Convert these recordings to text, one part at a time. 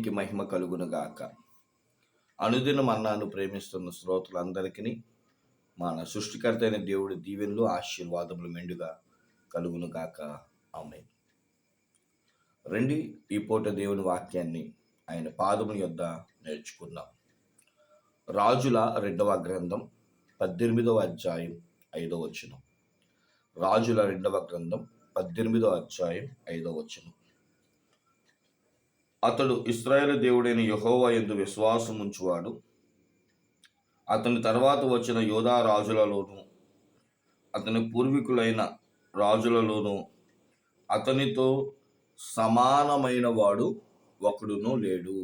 దేవునికి మహిమ కలుగునుగాక. అనుదినం మన్నాను ప్రేమిస్తున్న శ్రోతలందరికీ మన సృష్టికర్త అయిన దేవుడి దీవెనలు ఆశీర్వాదములు మెండుగా కలుగునుగాక. ఆమేన్. రండి, ఈ పూట దేవుని వాక్యాన్ని ఆయన పాదముల యొద్ద నేర్చుకుందాం. రాజుల 2వ గ్రంథం 18వ అధ్యాయం 5వ వచనం. రాజుల 2వ గ్రంథం 18వ అధ్యాయం 5వ వచనం. అతడు ఇశ్రాయేలు దేవుడైన యెహోవా యందు విశ్వాసం ఉంచువాడు. అతని తర్వాత వచ్చిన యోధా రాజులలోను అతని పూర్వీకులైన రాజులలోను అతనితో సమానమైన వాడు ఒకడునూ లేడు.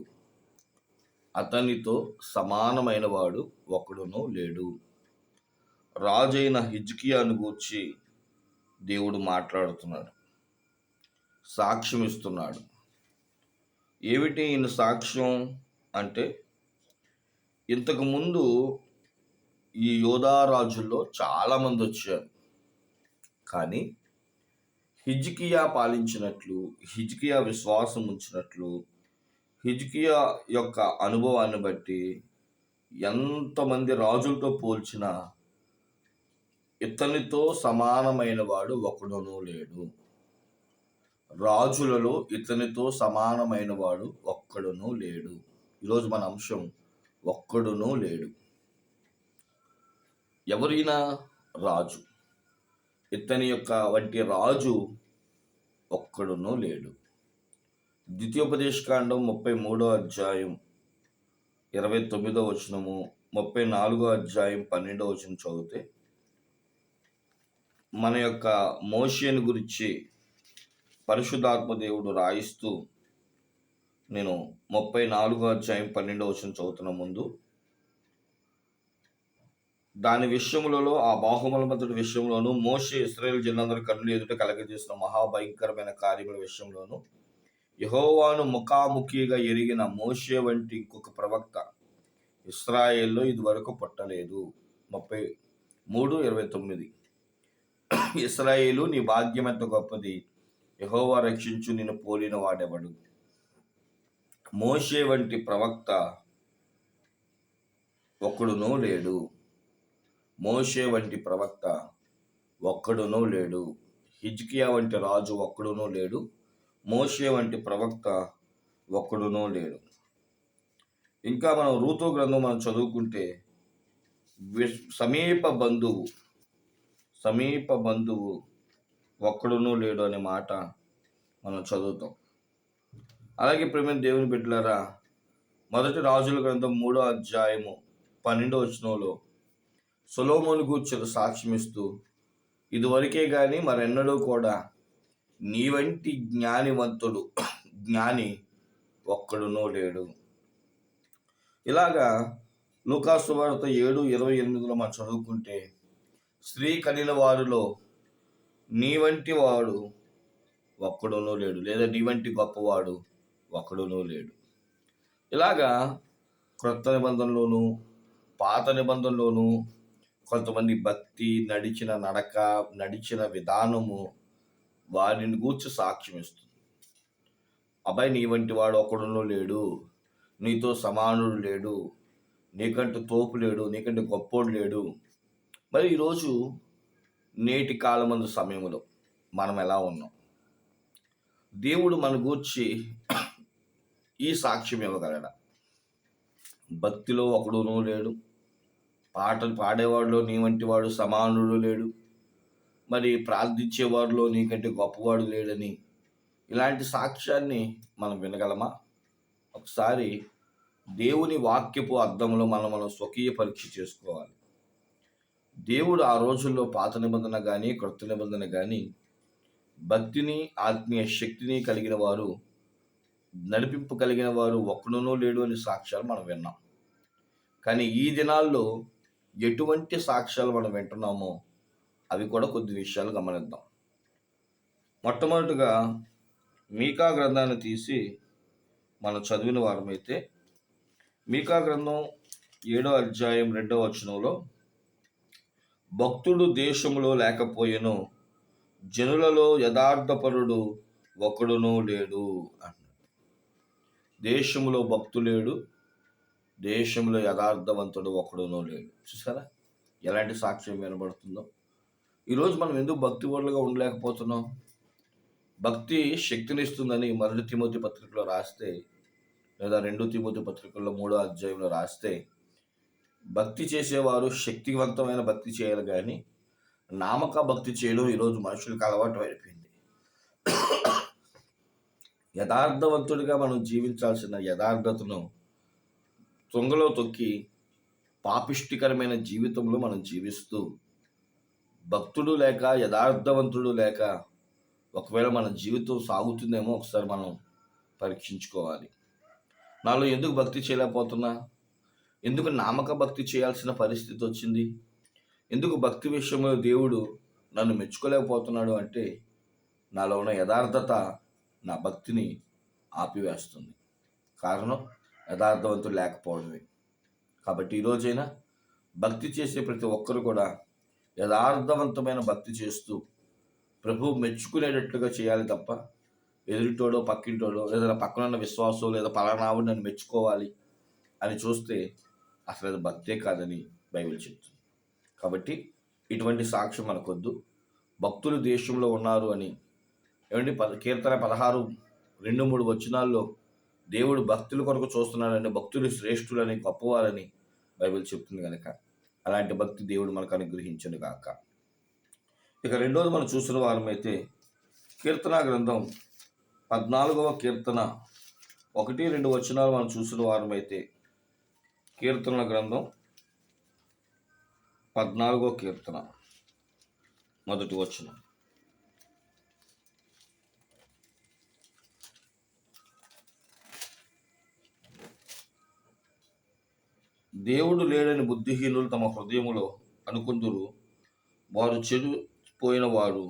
అతనితో సమానమైన వాడు ఒకడునూ లేడు. రాజైన హిజ్కియాను గూర్చి దేవుడు మాట్లాడుతున్నాడు, సాక్ష్యం ఇస్తున్నాడు. ఏమిటి ఈయన సాక్ష్యం అంటే, ఇంతకుముందు ఈ యోధా రాజుల్లో చాలామంది వచ్చారు, కానీ హిజ్కియా పాలించినట్లు, హిజ్కియా విశ్వాసం ఉంచినట్లు, హిజ్కియా యొక్క అనుభవాన్ని బట్టి ఎంతమంది రాజులతో పోల్చినా ఇతనితో సమానమైన వాడు ఒకడునూ లేడు. రాజులలో ఇతనితో సమానమైన వాడు ఒక్కడునూ లేడు. ఈరోజు మన అంశం ఒక్కడునూ లేడు. ఎవరైనా రాజు, ఇతని యొక్క వంటి రాజు ఒక్కడునూ లేడు. ద్వితీయోపదేశకాండం 33వ అధ్యాయం 29వ వచనము, 34వ అధ్యాయం 12వ వచనం చదివితే మన యొక్క మోషేను గురించి పరిశుద్ధాత్మ దేవుడు రాయిస్తూ, నేను 34వ అధ్యాయం 12వ వచనం చదువుతున్న ముందు, దాని విషయములలో, ఆ బాహుబలవంతుడి విషయంలోను, మోషే ఇశ్రాయేలు జనులందరి కన్నులు ఎదుట కలగజేసిన మహాభయంకరమైన కార్యముల విషయంలోను యెహోవాను ముఖాముఖిగా ఎరిగిన మోషే వంటి ఇంకొక ప్రవక్త ఇశ్రాయేల్లో ఇదివరకు పుట్టలేదు. 33:29. ఇశ్రాయేలు, నీ భాగ్యం ఎంత గొప్పది, యెహోవా రక్షించు, నిన్ను పోలిన వాడెవడు. మోషే వంటి ప్రవక్త ఒక్కడునూ లేడు. మోషే వంటి ప్రవక్త ఒక్కడునూ లేడు. హిజ్కియా వంటి రాజు ఒక్కడునూ లేడు. మోషే వంటి ప్రవక్త ఒక్కడునూ లేడు. ఇంకా మనం రూతు గ్రంథం మనం చదువుకుంటే, సమీప బంధువు ఒక్కడునూ లేడు అనే మాట మనం చదువుతాం. అలాగే ప్రేమైన దేవుని బిడ్డలారా, మొదటి రాజుల గ్రంథం 3వ అధ్యాయము 12వ వచనంలో సొలొమోను గూర్చి సాక్ష్యం ఇస్తూ, ఇదివరకే కానీ మరెన్నడూ కూడా నీ వంటి జ్ఞాని ఒక్కడునూ లేడు. ఇలాగా లూకా సువార్త 7:28లో మనం చదువుకుంటే, స్త్రీ కనిన వారిలో నీ వంటి వాడు ఒక్కడునూ లేడు, లేదా నీ వంటి గొప్పవాడు ఒక్కడునూ లేడు. ఇలాగా క్రొత్త నిబంధనలోను పాత నిబంధనలోను కొంతమంది భక్తి, నడిచిన విధానము వారిని గూర్చి సాక్ష్యం ఇస్తుంది. అబ్బాయి, నీ వంటి వాడు ఒక్కడునూ లేడు, నీతో సమానుడు లేడు, నీకంటూ తోపు లేడు, నీకంటే గొప్పోడు లేడు. మరి ఈరోజు నేటి కాలమందు సమయంలో మనం ఎలా ఉన్నాం? దేవుడు మన గూర్చి ఈ సాక్ష్యం ఇవ్వగలడా? భక్తిలో ఒకడునూ లేడు, పాటలు పాడేవాడిలో నీ వంటి వాడు సమానుడు లేడు, మరి ప్రార్థించేవాడిలో నీకంటే గొప్పవాడు లేడని, ఇలాంటి సాక్ష్యాన్ని మనం వినగలమా? ఒకసారి దేవుని వాక్యపు అర్థంలో మనం స్వకీయ పరీక్ష చేసుకోవాలి. దేవుడు ఆ రోజుల్లో పాత నిబంధన కానీ క్రొత్త నిబంధన కానీ భక్తిని, ఆత్మీయ శక్తిని కలిగిన వారు, నడిపింపు కలిగిన వారు ఒక్కడునూ లేడు అనే సాక్ష్యాలు మనం విన్నాం. కానీ ఈ దినాల్లో ఎటువంటి సాక్ష్యాలు మనం వింటున్నామో అవి కూడా కొద్ది విషయాలు గమనిద్దాం. మొట్టమొదటిగా మీకా గ్రంథాన్ని తీసి మనం చదివిన వారమైతే, మీకా గ్రంథం 7వ అధ్యాయం 2వ వచనంలో, భక్తుడు దేశములో లేకపోయెను, జనులలో యథార్థపరుడు ఒకడునూ లేడు అన్నాడు. దేశములో భక్తు లేడు, దేశంలో యథార్థవంతుడు ఒకడునూ లేడు. చూసారా ఎలాంటి సాక్ష్యం వినబడుతుందో. ఈరోజు మనం ఎందుకు భక్తి పరులుగా ఉండలేకపోతున్నాం? భక్తి శక్తినిస్తుందని 1 తిమోతి పత్రికలో రాస్తే, లేదా 2 తిమోతి పత్రికల్లో 3వ అధ్యాయంలో రాస్తే, భక్తి చేసేవారు శక్తివంతమైన భక్తి చేయాలి కానీ నామక భక్తి చేయడం ఈరోజు మనుషులకు అలవాటు అయిపోయింది. యథార్థవంతుడిగా మనం జీవించాల్సిన యథార్థతను తొంగలో తొక్కి పాపిష్టికరమైన జీవితంలో మనం జీవిస్తూ, భక్తుడు లేక యథార్థవంతుడు లేక ఒకవేళ మన జీవితం సాగుతుందేమో ఒకసారి మనం పరీక్షించుకోవాలి. నాలో ఎందుకు భక్తి చేయలేకపోతున్నా? ఎందుకు నామక భక్తి చేయాల్సిన పరిస్థితి వచ్చింది? ఎందుకు భక్తి విషయంలో దేవుడు నన్ను మెచ్చుకోలేకపోతున్నాడు అంటే, నాలో ఉన్న యథార్థత నా భక్తిని ఆపివేస్తుంది. కారణం యథార్థవంతులు లేకపోవడమే. కాబట్టి ఈరోజైనా భక్తి చేసే ప్రతి ఒక్కరు కూడా యథార్థవంతమైన భక్తి చేస్తూ ప్రభువు మెచ్చుకునేటట్లుగా చేయాలి తప్ప, ఎదుటిటోడో పక్కింటోడో లేదా పక్కనున్న విశ్వాసం లేదా పలానావుడు నన్ను మెచ్చుకోవాలి అని చూస్తే అసలు అది భక్తే కాదని బైబిల్ చెప్తుంది. కాబట్టి ఇటువంటి సాక్ష్యం మనకొద్దు. భక్తులు దేశంలో ఉన్నారు అని ఏమండి, కీర్తన 16:2-3 వచనాల్లో దేవుడు భక్తుల కొరకు చూస్తున్నాడని, భక్తులు శ్రేష్ఠులని గొప్పవారని బైబిల్ చెప్తుంది కనుక అలాంటి భక్తి దేవుడు మనకు అనుగ్రహించను గాక. ఇక రెండోది మనం చూసిన వారమైతే కీర్తన గ్రంథం 14వ కీర్తన 1-2 వచనాలు మనం చూసిన వారమైతే, కీర్తనల గ్రంథం 14వ కీర్తన 1వ వచనం. దేవుడు లేడని బుద్ధిహీనులు తమ హృదయములో అనుకుందురు, వారు చెడు పోయిన వాడు,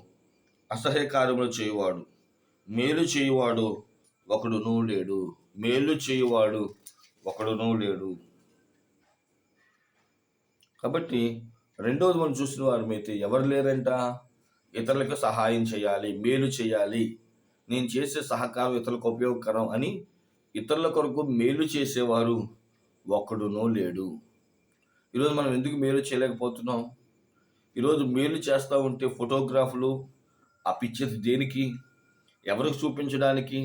అసహ్యకార్యములు చేయువాడు, మేలు చేయువాడు ఒకడునూ లేడు. మేలు చేయువాడు ఒకడునూ లేడు. కాబట్టి రెండోది మనం చూసిన వారమైతే ఎవరు లేరంట? ఇతరులకు సహాయం చేయాలి, మేలు చేయాలి, నేను చేసే సహకారం ఇతరులకు ఉపయోగకరం అని ఇతరుల కొరకు మేలు చేసేవారు ఒక్కడునూ లేడు. ఈరోజు మనం ఎందుకు మేలు చేయలేకపోతున్నాం? ఈరోజు మేలు చేస్తూ ఉంటే ఫోటోగ్రాఫ్లు ఆ పిక్చర్స్ దేనికి? ఎవరికి చూపించడానికి?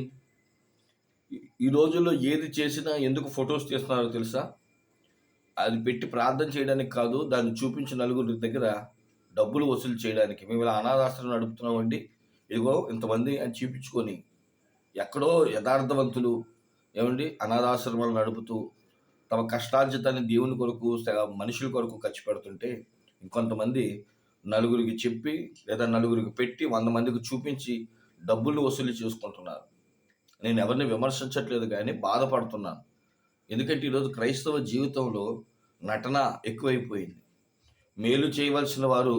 ఈ రోజుల్లో ఏది చేసినా ఎందుకు ఫొటోస్ తీస్తున్నారో తెలుసా? అది పెట్టి ప్రార్థన చేయడానికి కాదు, దాన్ని చూపించి నలుగురి దగ్గర డబ్బులు వసూలు చేయడానికి. మేము ఇలా అనాథాశ్రమం నడుపుతున్నామండి, ఇదిగో ఇంతమంది అని చూపించుకొని, ఎక్కడో యథార్థవంతులు ఏమండి అనాథాశ్రమాలు నడుపుతూ తమ కష్టార్జితాన్ని దేవుని కొరకు మనుషుల కొరకు ఖర్చు పెడుతుంటే, ఇంకొంతమంది నలుగురికి చెప్పి లేదా నలుగురికి పెట్టి 100 మందికి చూపించి డబ్బులు వసూలు చేసుకుంటున్నారు. నేను ఎవరిని విమర్శించట్లేదు కానీ బాధపడుతున్నాను. ఎందుకంటే ఈరోజు క్రైస్తవ జీవితంలో నటన ఎక్కువైపోయింది. మేలు చేయవలసిన వారు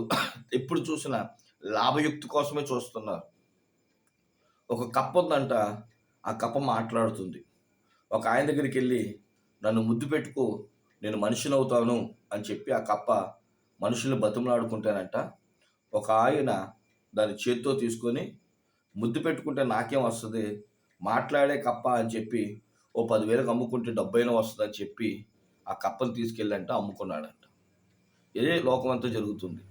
ఎప్పుడు చూసినా లాభయుక్తి కోసమే చూస్తున్నారు. ఒక కప్ప ఉందంట, ఆ కప్ప మాట్లాడుతుంది. ఒక ఆయన దగ్గరికి వెళ్ళి నన్ను ముద్దు పెట్టుకో, నేను మనిషిని అవుతాను అని చెప్పి ఆ కప్ప మనుషుల్ని బతిమలాడుకుంటానంట. ఒక ఆయన దాన్ని చేత్తో తీసుకొని ముద్దు పెట్టుకుంటే నాకేం వస్తుంది, మాట్లాడే కప్ప అని చెప్పి ఓ 10,000కి అమ్ముకుంటే డబ్బైనా వస్తుందని చెప్పి ఆ కప్పను తీసుకెళ్ళంట అమ్ముకున్నాడంట. ఇదే లోకం అంతా జరుగుతుంది.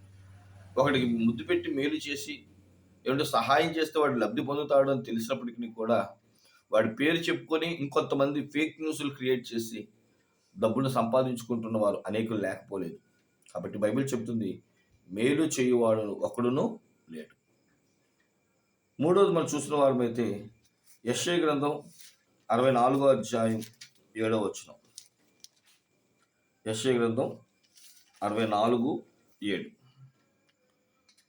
ఒకడికి ముద్దు పెట్టి మేలు చేసి ఏమంటే సహాయం చేస్తే వాడు లబ్ధి పొందుతాడు అని తెలిసినప్పటికీ కూడా వాడి పేరు చెప్పుకొని ఇంకొంతమంది ఫేక్ న్యూస్లు క్రియేట్ చేసి డబ్బులు సంపాదించుకుంటున్న వారు అనేకులు లేకపోలేదు. కాబట్టి బైబిల్ చెప్తుంది, మేలు చేయువాడు ఒకడును లేడు. మూడోది మనం చూసిన వారమైతే యెషయా గ్రంథం 64వ అధ్యాయం 7వ వచనం. యెషయా గ్రంథం 64:7.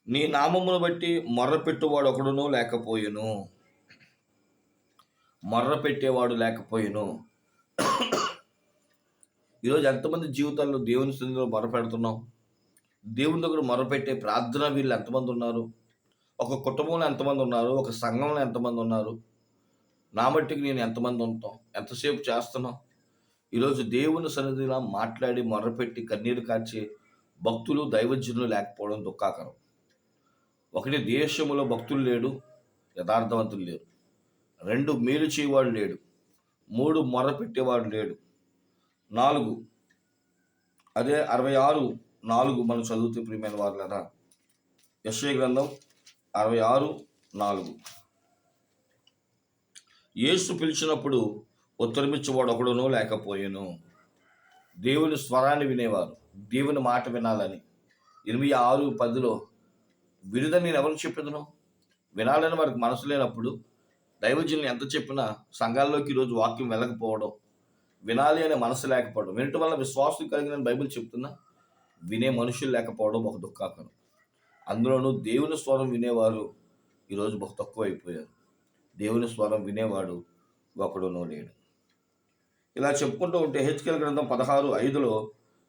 నీ నామమును బట్టి మొర్ర పెట్టువాడు ఒకడును లేకపోయెను. మొర్ర పెట్టేవాడు లేకపోయెను. ఈరోజు ఎంతమంది జీవితాల్లో దేవుని సన్నిధిలో మొర్ర పెడుతున్నాం? దేవుని దగ్గర మొరపెట్టే ప్రార్థన వీళ్ళు ఎంతమంది ఉన్నారు? ఒక కుటుంబంలో ఎంతమంది ఉన్నారు? ఒక సంఘంలో ఎంతమంది ఉన్నారు? నా మట్టికి నేను ఎంతమంది ఉంటాం? ఎంతసేపు చేస్తున్నాం? ఈరోజు దేవుని సన్నిధిలో మాట్లాడి మొరపెట్టి కన్నీరు కార్చే భక్తులు దైవజనులు లేకపోవడం దుఃఖాకరం. ఒకటి, దేశంలో భక్తులు లేడు, యథార్థవంతులు లేరు. 2, మేలు చేయవాడు లేడు. 3 మొర పెట్టేవాడు లేడు. 4 అదే 66:4 మనం చదివితే ప్రియమైన వారులారా, యెషయా గ్రంథం 66:4 యేసు పిలిచినప్పుడు ఉత్తరమిచ్చేవాడు ఒకడునో లేకపోయెను. దేవుని స్వరాన్ని వినేవారు, దేవుని మాట వినాలని. 26:10 వినుదని నేను ఎవరికి చెప్పేదను? వినాలని వారికి మనసు లేనప్పుడు దైవజనులు ఎంత చెప్పినా సంఘాల్లోకి ఈరోజు వాక్యం వెళ్ళకపోవడం, వినాలి అనే మనసు లేకపోవడం, వినటం వల్ల విశ్వాసం కలిగిన బైబిల్ చెప్తున్నా వినే మనుషులు లేకపోవడం ఒక దుఃఖాకరం. అందులోనూ దేవుని స్వరం వినేవారు ఈరోజు బహు తక్కువ అయిపోయారు. దేవుని స్వరం వినేవాడు ఒకడునూ లేడు. ఇలా చెప్పుకుంటూ ఉంటే హెచ్కేల్ గ్రంథం 16:5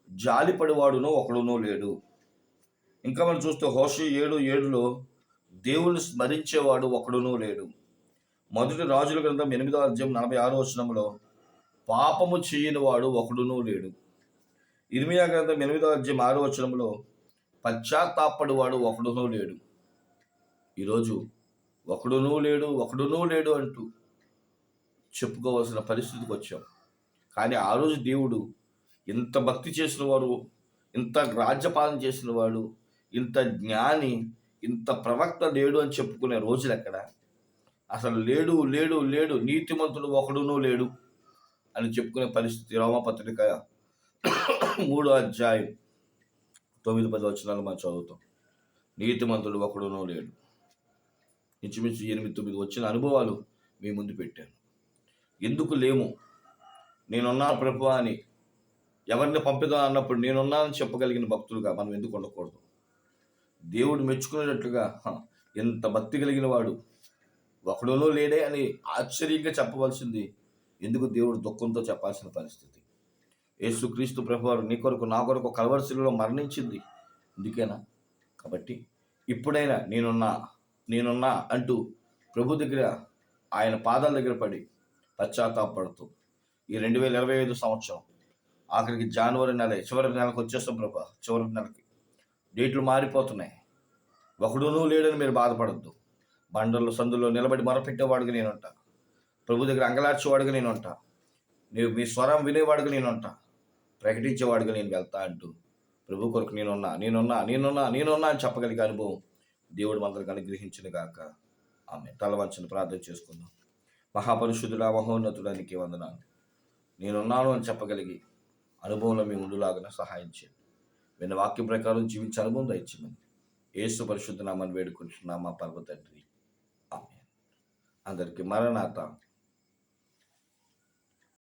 జాలిపడివాడును ఒకడునూ లేడు. ఇంకా మనం చూస్తే హోషేయ 7:7 దేవుని స్మరించేవాడు ఒకడునూ లేడు. మొదటి రాజుల గ్రంథం 8:46 పాపము చేయని వాడు ఒకడునూ లేడు. ఇర్మియా గ్రంథం 8:6 పశ్చాత్తాపడివాడు ఒకడునూ లేడు. ఈరోజు ఒకడునూ లేడు అంటూ చెప్పుకోవాల్సిన పరిస్థితికి వచ్చాం. కానీ ఆ రోజు దేవుడు ఇంత భక్తి చేసిన వారు, ఇంత రాజ్యపాలన చేసిన వాడు, ఇంత జ్ఞాని, ఇంత ప్రవక్త లేడు అని చెప్పుకునే రోజులు ఎక్కడ? అసలు లేడు నీతిమంతుడు ఒకడునూ లేడు అని చెప్పుకునే పరిస్థితి. రోమపత్రిక 3:9-10 మనం చదువుతాం. నీతిమంతుడు ఒకడునూ లేడు. ఇంచుమించు 8-9 వచ్చిన అనుభవాలు మీ ముందు పెట్టాను. ఎందుకు లేము? నేనున్నాను ప్రభు అని ఎవరిని పంపిదా అన్నప్పుడు నేనున్నానని చెప్పగలిగిన భక్తులుగా మనం ఎందుకు ఉండకూడదు? దేవుడు మెచ్చుకునేటట్లుగా ఎంత భక్తి కలిగిన వాడు ఒకడునూ లేడే అని ఆశ్చర్యంగా చెప్పవలసింది ఎందుకు దేవుడు దుఃఖంతో చెప్పాల్సిన పరిస్థితి? యేసుక్రీస్తు ప్రభువారు నీ కొరకు నా కొరకు కల్వరి శిలువలో మరణించింది ఇందుకేనా? కాబట్టి ఇప్పుడైనా నేనున్నా అంటూ ప్రభు దగ్గర, ఆయన పాదాల దగ్గర పడి పశ్చాత్తాపడుతూ ఈ 2025 సంవత్సరం ఆఖరికి జనవరి నెల చివరి నెలకు వచ్చేస్తాం ప్రభు. చివరి నెలకి డేట్లు మారిపోతున్నాయి. ఒకడునూ లేడని మీరు బాధపడద్దు. బండల్లో సందులో నిలబడి మొరపెట్టేవాడుగా నేనుంటా. ప్రభు దగ్గర అంగలార్చేవాడుగా నేనుంటా. మీ స్వరం వినేవాడుగా నేనుంటా. ప్రకటించేవాడుగా నేను వెళ్తా అంటూ ప్రభు కొరకు నేనున్నా అని చెప్పగలిగే అనుభవం దేవుడు మనందరికి అనుగ్రహించిన గాక. ఆమె తల వంచని ప్రార్థన చేసుకుందాం. మహాపరిశుద్ధుడా, మహోన్నతుడానికి వందనాలు. నేనున్నాను అని చెప్పగలిగి అనుభవంలో మేము ఉండులాగా సహాయం చేయండి. విన్న వాక్యం ప్రకారం జీవించే అనుభవం దయచేయమని యేసు పరిశుద్ధ నామమున వేడుకుంటున్నాం మా పరమ తండ్రి. ఆమేన్. అందరికీ మరణాత.